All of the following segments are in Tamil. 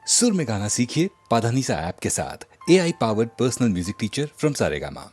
सुर में गाना सीखिए पाधानीसा ऐप के साथ। AI powered personal music teacher from Saregama.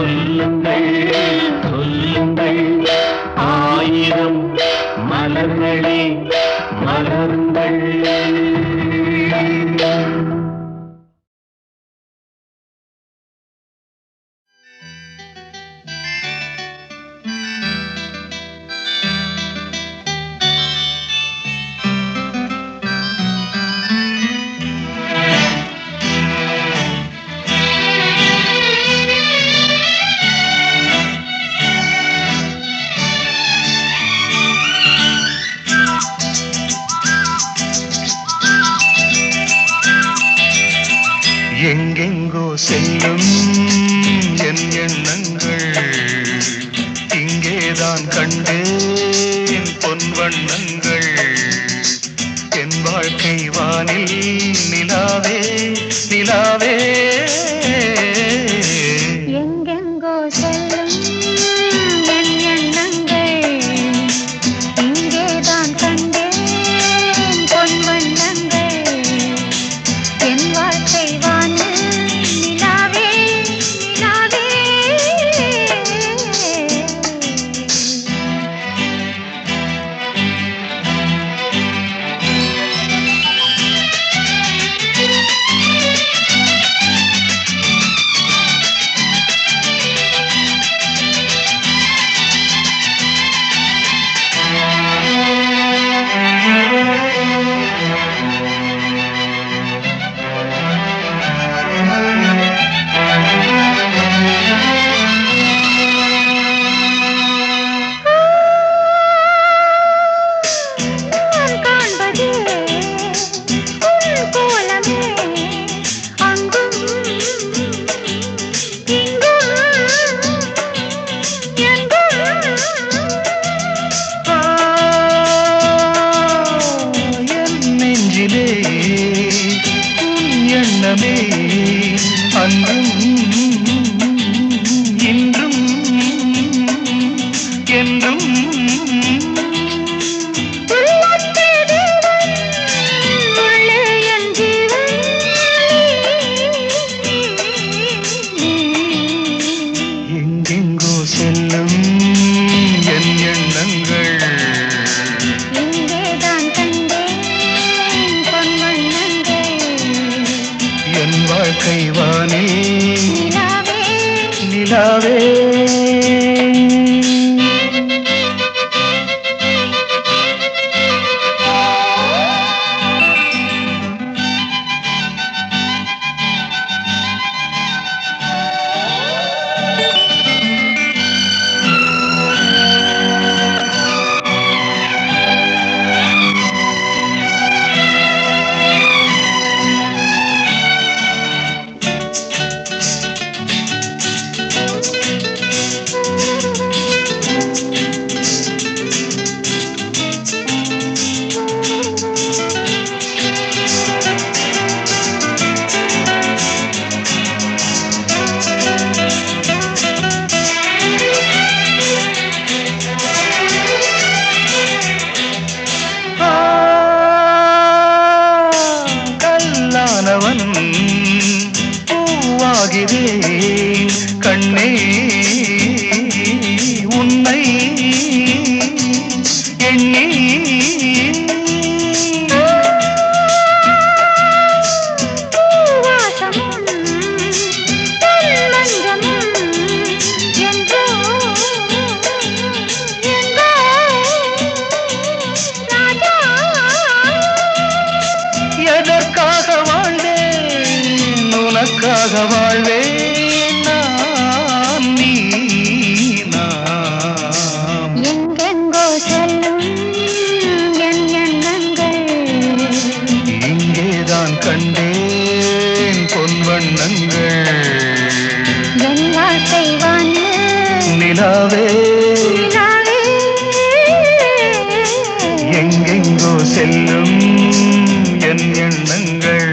சொல்லுங்கள் சொல்லுங்கள் ஆயிரம் மலர்களே மலருங்கள். எங்கெங்கோ செல்லும் என் எண்ணங்கள் இங்கேதான் கண்டேன் பொன் வண்ணங்கள். என் வாழ்க்கை வானில் நிலாவே நிலாவே. எங்கெங்கோ செல்லும் என் எண்ணங்கள் இங்கேதான் கண்டேன் பொன் வண்ணங்கள். என் வாழ்க்கை அன்றும் இன்றும் என்றும் எங்கெங்கோ செல்லும் என் எண்ணங்கள் வாழ்க்கை வானே நிலாவே. பூவாகிறேன் கண்ணே உன்னை எண்ணி. எதற்காக வாழ்ந்தேன் உனக்காக வாழ்வேன் நான் நீ நாம். எங்கெங்கோ செல்லும் என் எண்ணங்கள் இங்கேதான் கண்டேன் பொன் வண்ணங்கள். என் வாழ்க்கை நிலாவே நிலாவே. எங்கெங்கோ செல்லும் என் எண்ணங்கள்.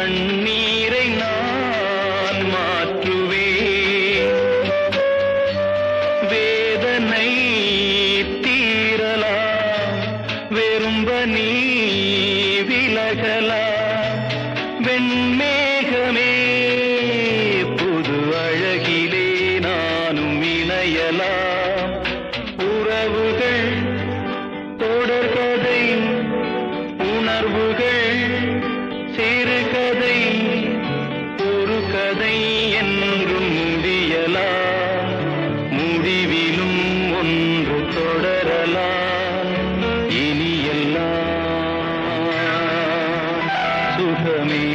கண்ணீரை நான் மாற்றுவேன். வேதனை தீரலாம், வெறும்ப நீ விலகலாம். வெண்மேகமே புது அழகிலே நானும் இணையலாம். உறவுகள் தொடர்கதை, உணர்வுகள் சிறுகதை, ஒரு கதை என்றும் முடியலாம். முடிவிலும் ஒன்று தொடரலாம். இனியெல்லாம் சுகமே.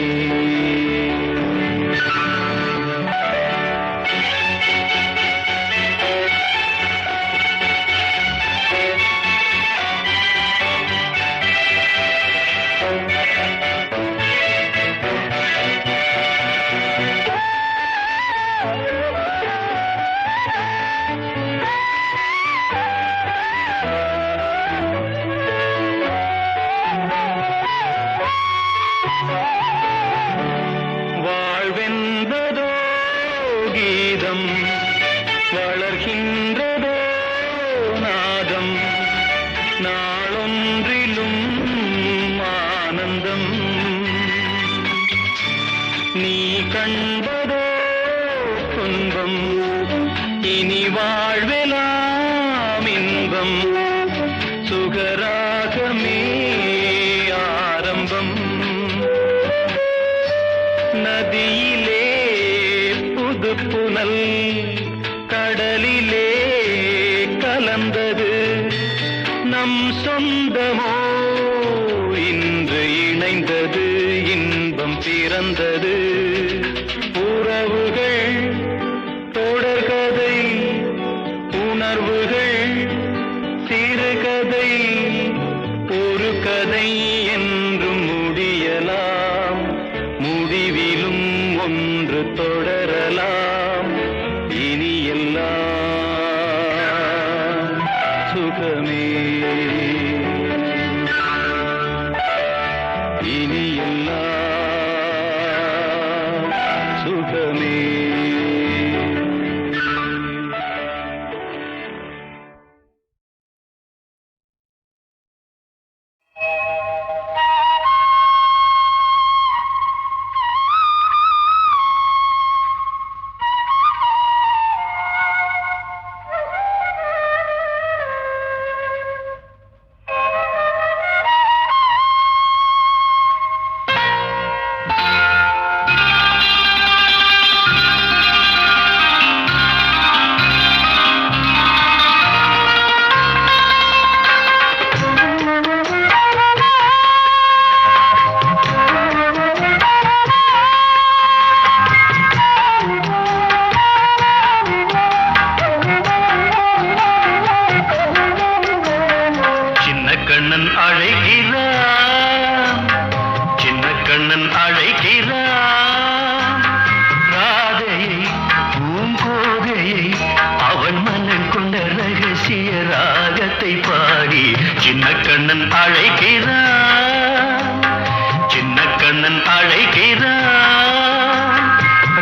வாழ்வென்பதோ கீதம், வளர்கின்றதோ நாதம். நாளொன்றிலும் ஆனந்தம், நீ கண்டதோ துன்பம். இனி வாழ்வெலாம் இன்பம், சுகராகமே ஆரம்பம். நதியிலே புது புனல், கடலிலே கலந்தது. நம் சொந்தமோ இன்று இணைந்தது, இன்பம் பிறந்தது. உறவுகள் தொடர்கதை, உணர்வுகள் சிறுகதை, ஒரு கதை என்றும் முடியலாம். முடிவிலும் ஒன்று தொடரலாம். இனியெல்லாம் சுகமே. இனியெல்லாம் சுகமே. கண்ணன் அழைக்கிறான், சின்ன கண்ணன் அழைக்கிறான். ராதையை பூங்கோதையை அவன் மன்னன் கொண்ட ரகசிய ராகத்தை பாடி சின்ன கண்ணன் அழைக்கிறான், சின்ன கண்ணன் அழைக்கிறான்.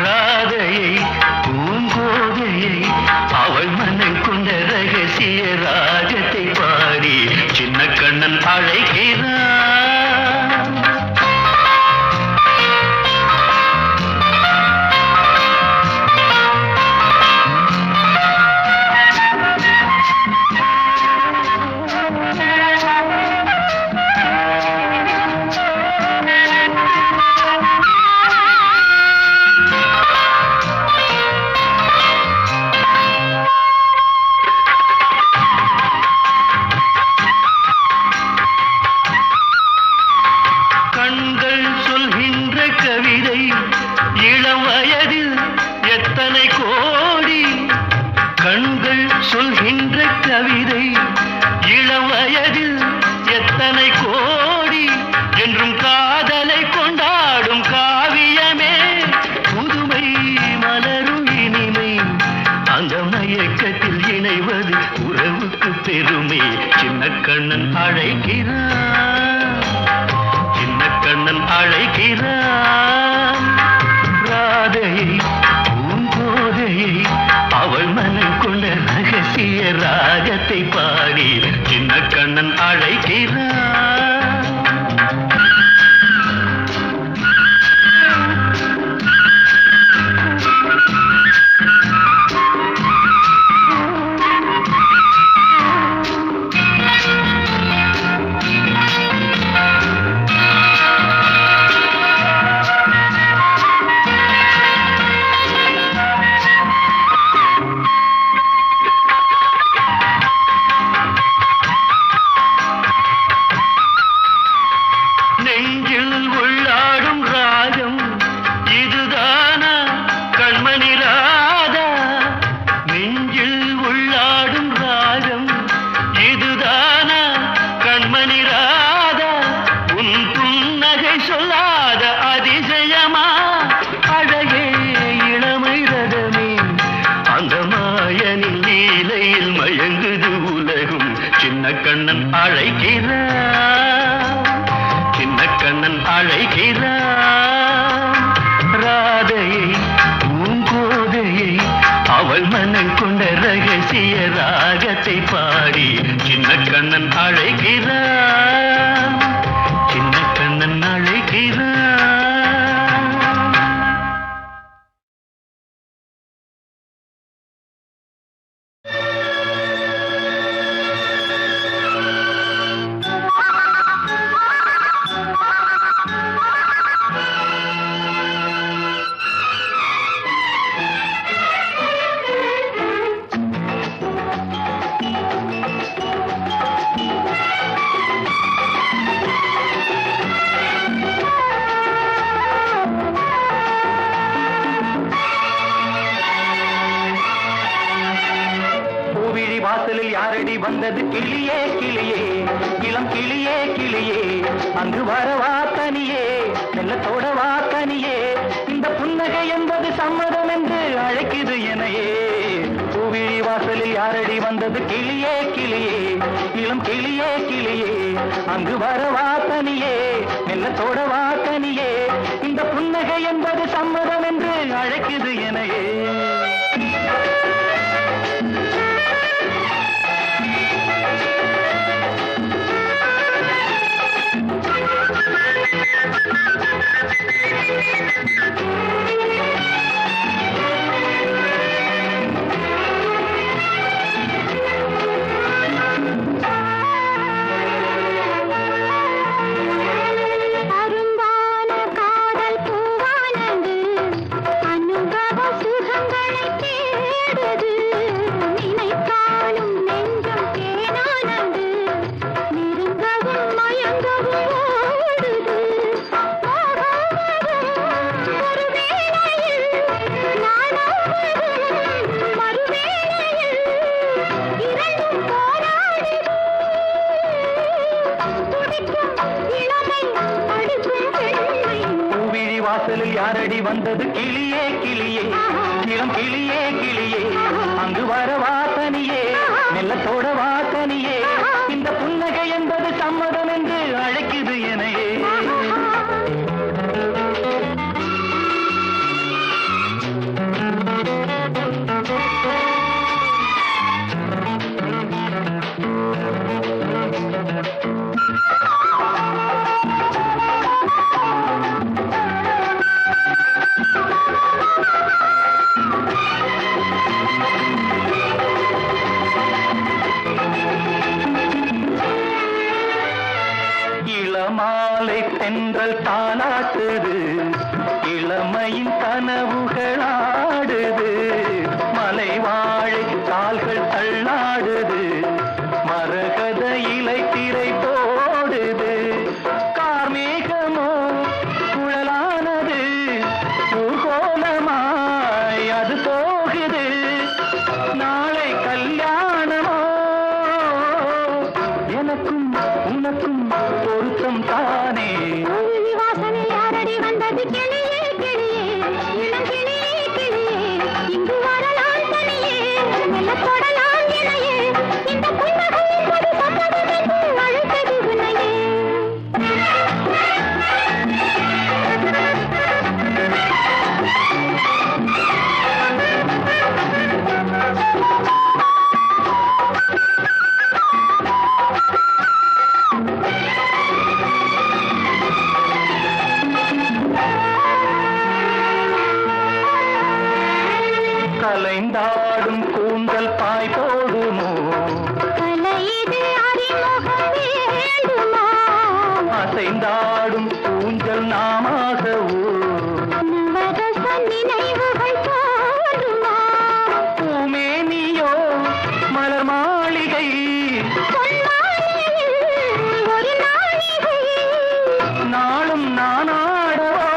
ராதையை பூங்கோதையை அவள் மன்னன் கொண்ட ரகசிய ராகத்தை பாடி சின்ன கண்ணன் அழைக்கிறான். சொல்கின்ற கவிதை இளம் வயதில் எத்தனை கோடி என்றும் காதலை கொண்டாடும் காவியமே புதுமை மலரும் இனிமை அந்த மயக்கத்தில் இணைவது உறவுக்கு பெருமை சின்ன கண்ணன் அழைக்கிறான் சின்ன கண்ணன் அழைக்கிறான் மெச்சிய ராகத்தை பாடி சின்ன கண்ணன் அழைக்கிறான், சின்ன கண்ணன் அழைக்கிறான். வாசலில் யாரடி வந்தது கிளியே கிளியே, இளம் கிளியே கிளியே, அங்கு வரவா தனியே, வெள்ளத்தோட வா தனியே, இந்த புன்னகை என்பது சம்மதம் என்று அழைக்குது எனையே. பூவிழி வாசலில் யாரடி வந்தது கிளியே கிளியே, இளம் கிளியே கிளியே, அங்கு வரவா தனியே, வெள்ளத்தோட வா தனியே, இந்த புன்னகை என்பது சம்மதம் என்று அழைக்குது எனையே. வாசலில் யாரடி வந்தது கிளியே கிளியே, இளம் கிளியே கிளியே, அங்கு வரவா தனியே, மெல்லத்தோட வா தனியே, இந்த புன்னகை என்பது சம்மதம் என்று அழைக்குது எனையே. இளமாலை தென்றல் தாலாட்டுது, இளமையின் கனவுகளாடுது, மலை வாழை கால்கள் தள்ளாடுது, மரகத இலை திரை போடுது, கார்மேகமோ குழலானது, ஊர்கோலமாய் அது போகுது, நாளை கல்யாணமோ, எனக்கும் உனக்கும் பொருத்தம் தானே. வாசலில் யாரடி வந்தது கிளியே கிளியே, இளம் கிளியே கிளியே, இங்கு வரலாம் தனியே, மெல்ல தொடலாம் இணையே, இந்த புன்னகை என்பது சம்மதம் என்று அழைத்தது உன்னையே. கலைந்தாடும் கூந்தல் பாய் போடுமோ, கலையிது அறிமுகம் வேண்டுமா, அசைந்தாடும் ஊஞ்சல் நாமாகவோ, நவரச நினைவுகள் தோன்றுமா, பூமேனியோ மலர் மாளிகை, பொன்மாலையில் ஒரு நாளிகை, நாளும் நானாடவோ,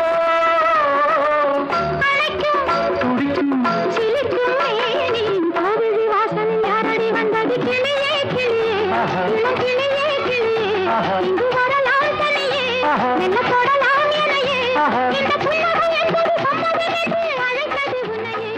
அழைக்கும் துடிக்கும் சிலிர்க்கும் மேனி, கோவிலி வாசலில் யாரடி வந்தது கிளியே கிளியே, இளம் கிளியே கிளியே, இங்கு வரலாம் தனியே, மெல்ல தொடலாம் இணையே, இந்த புன்னகை என்பது சம்மதம் என்று அழைத்தது உன்னையே.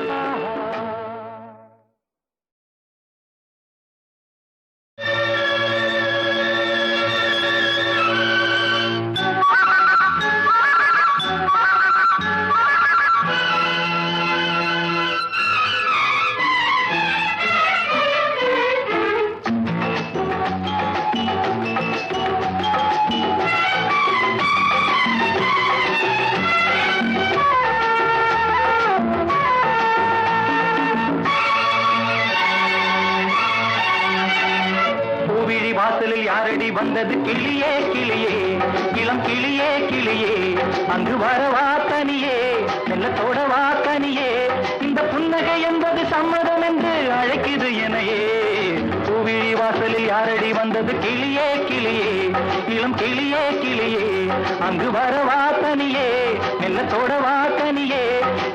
வந்தது கிளியே கிளியே இளம் கிளியே கிளியே அங்கு வரவா தனியே மெல்லத்தோடவா தனியே இந்த புன்னகை என்பது சம்மதம் என்று அழைக்குது எனையே பூவிழி வாசலில் யாரடி வந்தது கிளியே கிளியே இளம் கிளியே கிளியே அங்கு வரவா தனியே மெல்லத்தோடவா தனியே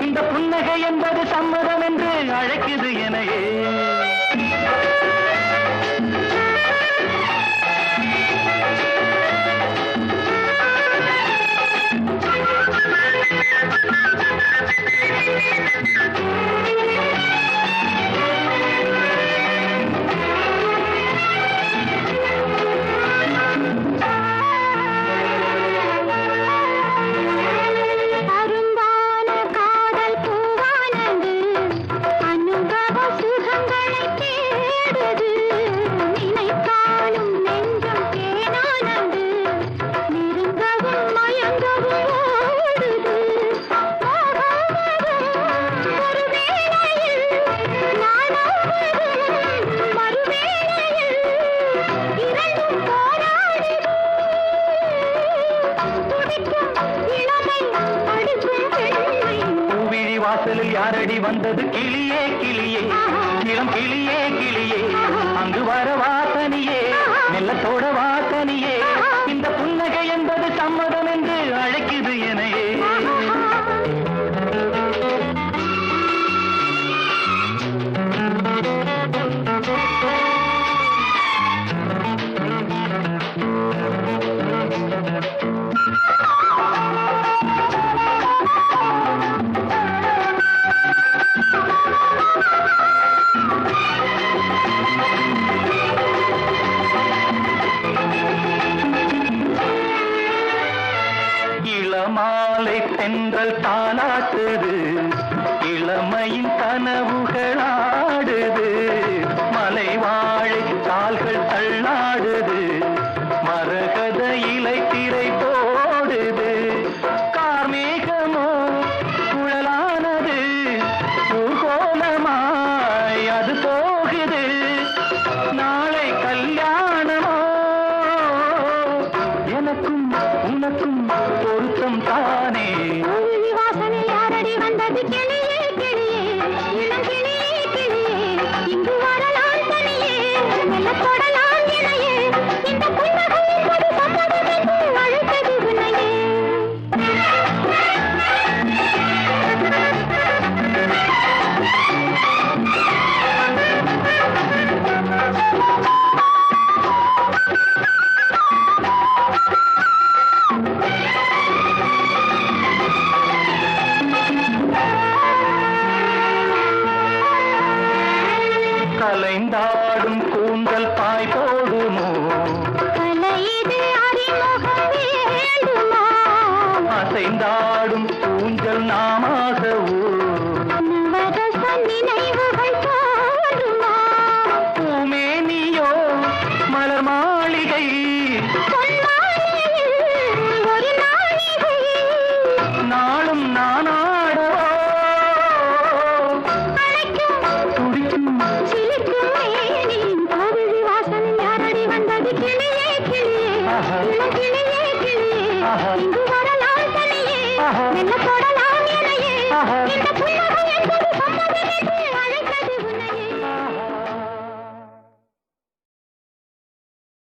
இந்த புன்னகை என்பது சம்மதம் என்று அழைக்குது எனையே வாசலில் யாரடி வந்தது கிளியே கிளியே இளம் கிளியே கிளியே அங்கு வரவா தனியே மெல்லத்தோட வாசனியே இந்த புன்னகை என்பது சம்மதம் என்று அழைக்குது எனையே மாலை தென்றல் தாளாட்டுது இளமையின் கனவுகளாடுது மலை வாழை கால்கள் தள்ளாடுது மரகத இலை திரை போடுது கார்மேகமோ குழலானது ஊர்கோலமாய் அது போகுது நாளை கல்யாணமோ எனக்கும் உனக்கும் பொருத்தம் தானே வாசலில் யாரடி வந்தது கிளியே கிளியே இளம் கிளியே கிளியே இங்கு வரலாம் தனியே மெல்ல தொடலாம் இணையே இந்த புன்னகை என்பது சம்மதம் என்று அழைத்தது உன்னையே கலைந்தாடும் கூந்தல் பாய் போடுமோ கலையிது அறிமுகம் வேண்டுமா அசைந்தாடும் ஊஞ்சல் நாமாகவோ நவரச நினைவுகள் தோன்றுமா பூமேனியோ மலர் மாளிகை பொன்மாலையில் ஒரு நாளிகை நாளும் நானாடவோ துடிக்கும் சிலிர்க்கும் மேனி கோவிலி வாசலில் யாரடி வந்தது கிளியே கிளியே இளம் கிளியே கிளியே இங்கு வரலாம் தனியே மெல்ல